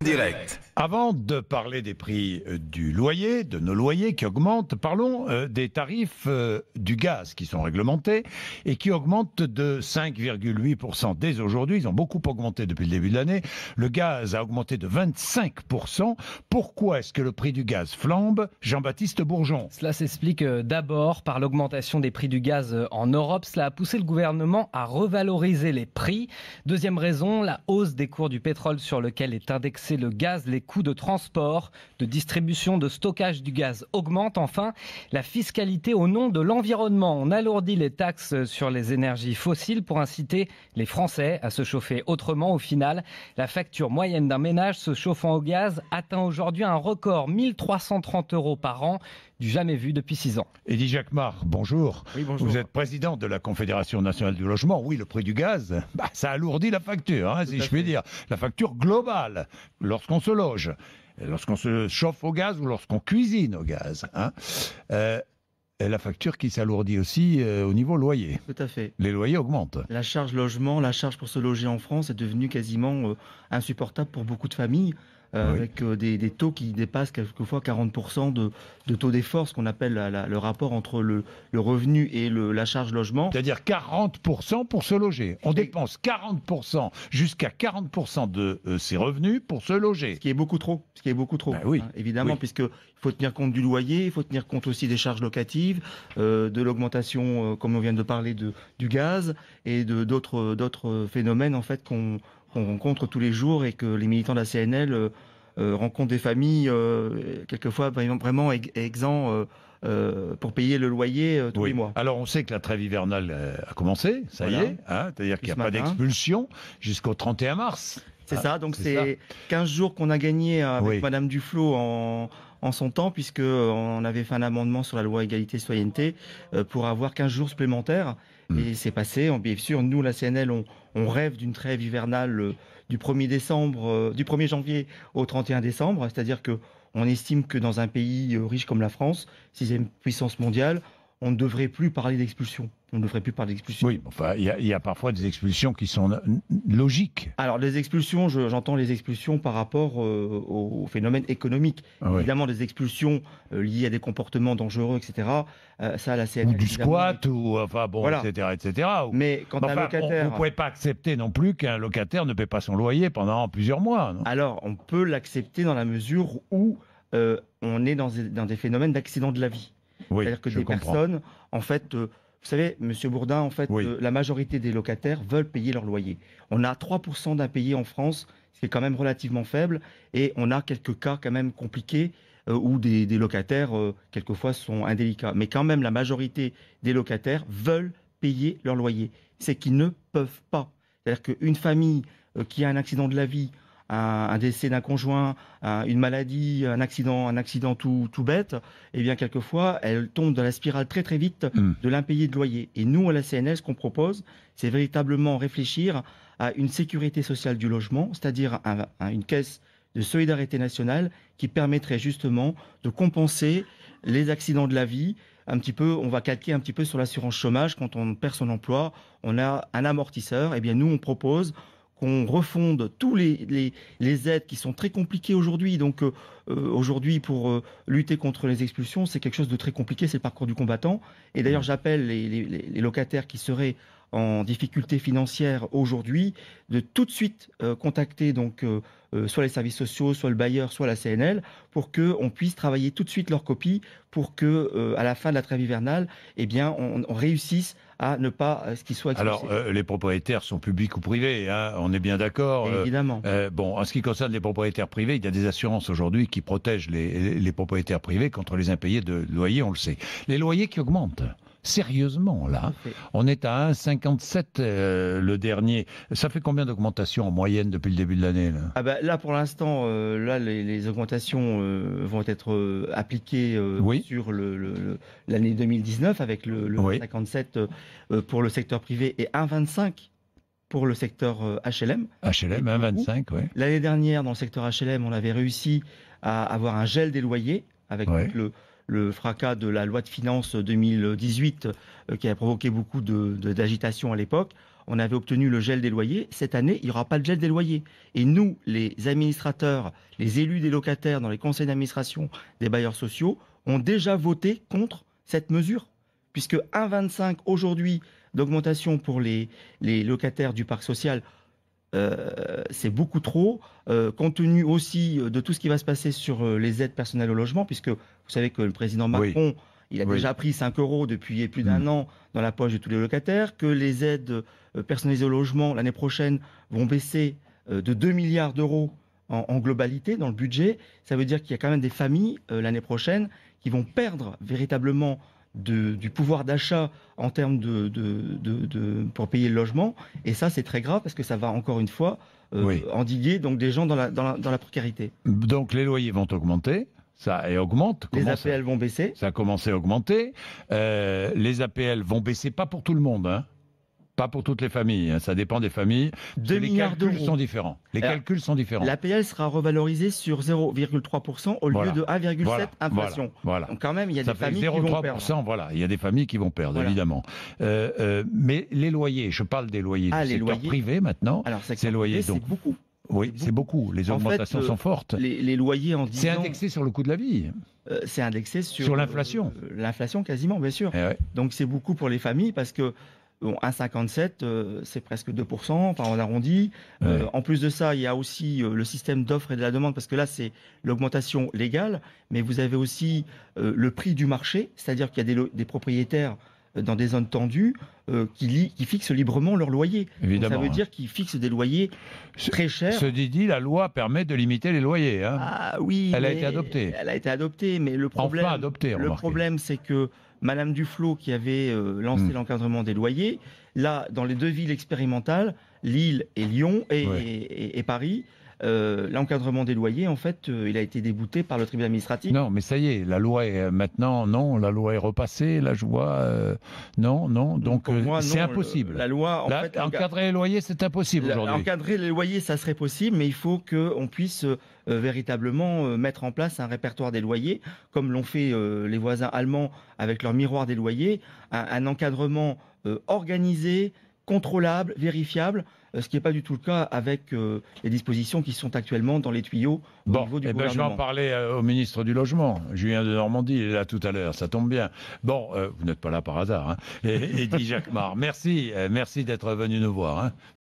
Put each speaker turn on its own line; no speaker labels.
direct.
Avant de parler des prix du loyer, de nos loyers qui augmentent, parlons des tarifs du gaz qui sont réglementés et qui augmentent de 5,8% dès aujourd'hui. Ils ont beaucoup augmenté depuis le début de l'année. Le gaz a augmenté de 25%. Pourquoi est-ce que le prix du gaz flambe? Jean-Baptiste Bourgeon.
Cela s'explique d'abord par l'augmentation des prix du gaz en Europe. Cela a poussé le gouvernement à revaloriser les prix. Deuxième raison, la hausse des cours du pétrole sur lequel est indexé le gaz. Les coûts de transport, de distribution, de stockage du gaz augmentent. Enfin, la fiscalité au nom de l'environnement. On alourdit les taxes sur les énergies fossiles pour inciter les Français à se chauffer autrement. Au final, la facture moyenne d'un ménage se chauffant au gaz atteint aujourd'hui un record, 1 330 € par an, du jamais vu depuis 6 ans.
Eddy Jacquemart, bonjour.
Oui, bonjour.
Vous êtes président de la Confédération nationale du logement. Oui, le prix du gaz, ça alourdit la facture, si je puis dire. La facture globale, lorsqu'on se loge, lorsqu'on se chauffe au gaz ou lorsqu'on cuisine au gaz. Et la facture qui s'alourdit aussi au niveau loyer.
Tout à fait.
Les loyers augmentent.
La charge logement, la charge pour se loger en France est devenue quasiment insupportable pour beaucoup de familles.
Oui.
Avec des taux qui dépassent quelquefois 40% de taux d'effort, ce qu'on appelle le rapport entre le revenu et la charge logement.
C'est-à-dire 40% pour se loger. On dépense 40%, jusqu'à 40% de ses revenus pour se loger.
Ce qui est beaucoup trop.
Oui.
Évidemment,
Oui.
puisqu'il faut tenir compte du loyer, il faut tenir compte aussi des charges locatives, de l'augmentation, comme on vient de parler, du gaz et d'autres phénomènes en fait qu'on rencontre tous les jours et que les militants de la CNL rencontrent des familles quelquefois vraiment exempts pour payer le loyer tous les mois.
Alors on sait que la trêve hivernale a commencé, ça y est, c'est-à-dire qu'il n'y a pas d'expulsion jusqu'au 31 mars.
C'est ça, donc c'est 15 jours qu'on a gagné avec Madame Duflot en son temps, puisqu'on avait fait un amendement sur la loi égalité et citoyenneté pour avoir 15 jours supplémentaires. Et c'est passé. Bien sûr, nous, la CNL, on rêve d'une trêve hivernale du 1er janvier au 31 décembre. C'est-à-dire qu'on estime que dans un pays riche comme la France, 6e puissance mondiale, on ne devrait plus parler d'expulsion. Oui,
enfin, il y a parfois des expulsions qui sont logiques.
Alors, les expulsions, j'entends les expulsions par rapport au phénomène économique. Évidemment, des expulsions liées à des comportements dangereux, etc. Ça, la CNL...
Ou du squat, etc.
Mais quand un locataire...
Vous ne pouvez pas accepter non plus qu'un locataire ne paie pas son loyer pendant plusieurs mois. Non?
Alors, on peut l'accepter dans la mesure où on est dans des phénomènes d'accident de la vie. C'est-à-dire que des personnes, en fait... vous savez, Monsieur Bourdin, en fait, la majorité des locataires veulent payer leur loyer. On a 3% d'impayés en France, ce qui est quand même relativement faible, et on a quelques cas quand même compliqués où des locataires, quelquefois, sont indélicats. Mais quand même, la majorité des locataires veulent payer leur loyer. C'est qu'ils ne peuvent pas. C'est-à-dire qu'une famille qui a un accident de la vie, un décès d'un conjoint, une maladie, un accident tout bête, eh bien quelquefois elle tombe dans la spirale très très vite de l'impayé de loyer. Et nous à la CNL, ce qu'on propose, c'est véritablement réfléchir à une sécurité sociale du logement, c'est-à-dire à une caisse de solidarité nationale qui permettrait justement de compenser les accidents de la vie. Un petit peu, on va calquer un petit peu sur l'assurance chômage. Quand on perd son emploi, on a un amortisseur. Eh bien nous on propose qu'on refonde tous les aides qui sont très compliquées aujourd'hui. Donc aujourd'hui, pour lutter contre les expulsions, c'est quelque chose de très compliqué, c'est le parcours du combattant. Et d'ailleurs, j'appelle les locataires qui seraient en difficulté financière aujourd'hui de tout de suite contacter soit les services sociaux, soit le bailleur, soit la CNL, pour qu'on puisse travailler tout de suite leur copie, pour que à la fin de la trêve hivernale, eh bien, on réussisse à ne pas ce qu'ils soient expulsés.
Alors, les propriétaires sont publics ou privés, on est bien d'accord.
Évidemment.
En ce qui concerne les propriétaires privés, il y a des assurances aujourd'hui qui protègent les propriétaires privés contre les impayés de loyer, on le sait. Les loyers qui augmentent. Sérieusement, là, on est à 1,57 le dernier. Ça fait combien d'augmentations en moyenne depuis le début de l'année là?
Là, pour l'instant, les augmentations vont être appliquées sur l'année 2019 avec le 1,57 pour le secteur privé et 1,25 pour le secteur HLM.
HLM, 1,25, oui.
L'année dernière, dans le secteur HLM, on avait réussi à avoir un gel des loyers avec le fracas de la loi de finances 2018 qui a provoqué beaucoup d'agitation à l'époque, on avait obtenu le gel des loyers. Cette année, il n'y aura pas de gel des loyers. Et nous, les administrateurs, les élus des locataires dans les conseils d'administration des bailleurs sociaux, ont déjà voté contre cette mesure. Puisque 1,25 aujourd'hui d'augmentation pour les locataires du parc social, c'est beaucoup trop, compte tenu aussi de tout ce qui va se passer sur les aides personnelles au logement, puisque vous savez que le président Macron, il a déjà pris 5 euros depuis plus d'un an dans la poche de tous les locataires, que les aides personnalisées au logement l'année prochaine vont baisser de 2 milliards d'euros en globalité dans le budget. Ça veut dire qu'il y a quand même des familles l'année prochaine qui vont perdre véritablement du pouvoir d'achat en termes pour payer le logement. Et ça, c'est très grave parce que ça va encore une fois endiguer donc, des gens dans la précarité.
Donc les loyers vont augmenter. Ça augmente.
Les APL vont baisser.
Ça a commencé à augmenter. Les APL vont baisser, pas pour tout le monde, hein. Pas pour toutes les familles, hein. Ça dépend des familles.
2 milliards d'euros.
Les calculs sont différents. Les calculs sont différents.
L'APL sera revalorisée sur 0,3% au lieu de 1,7% inflation.
Voilà.
Donc quand même, il y a des familles qui vont perdre.
Voilà, il y a des familles qui vont perdre, évidemment. Mais les loyers, je parle des loyers du secteur privé maintenant.
Alors, c'est loyers, c'est beaucoup.
Oui, c'est beaucoup. Les augmentations sont fortes.
Les loyers en 10 ans...
C'est indexé sur le coût de la vie.
C'est indexé sur
l'inflation.
L'inflation, quasiment, bien sûr. Donc c'est beaucoup pour les familles parce que 1,57, c'est presque 2%, enfin on arrondit. En plus de ça, il y a aussi le système d'offre et de la demande, parce que là, c'est l'augmentation légale, mais vous avez aussi le prix du marché, c'est-à-dire qu'il y a des propriétaires dans des zones tendues qui fixent librement leur loyer.
Évidemment.
Donc, ça veut dire qu'ils fixent des loyers très chers.
Ceci dit, la loi permet de limiter les loyers. Hein.
Ah oui,
elle a été adoptée.
Elle a été adoptée, mais le problème,
enfin adoptée,
le problème, c'est que Madame Duflot, qui avait lancé l'encadrement des loyers, là, dans les 2 villes expérimentales, Lille et Lyon et Paris, l'encadrement des loyers, en fait, il a été débouté par le tribunal administratif.
Non, mais ça y est, la loi est maintenant, la loi est repassée, là je vois, non, donc c'est impossible.
La loi, en fait,
encadrer les loyers, c'est impossible aujourd'hui.
Encadrer les loyers, ça serait possible, mais il faut qu'on puisse véritablement mettre en place un répertoire des loyers, comme l'ont fait les voisins allemands avec leur miroir des loyers, un encadrement organisé, contrôlable, vérifiable, ce qui n'est pas du tout le cas avec les dispositions qui sont actuellement dans les tuyaux au niveau du gouvernement.
Je vais en parler au ministre du Logement, Julien de Normandie, il est là tout à l'heure, ça tombe bien. Bon, vous n'êtes pas là par hasard, hein. Et dit Jacquemart, merci d'être venu nous voir. Hein.